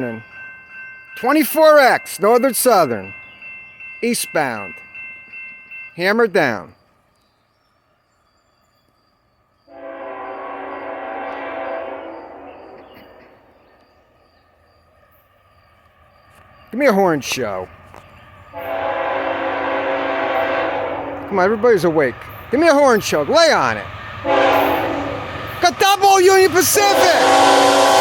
24X, Northern Southern, eastbound, hammer down. Give me a horn show. Come on, everybody's awake. Give me a horn show. Lay on it. Got double Union Pacific.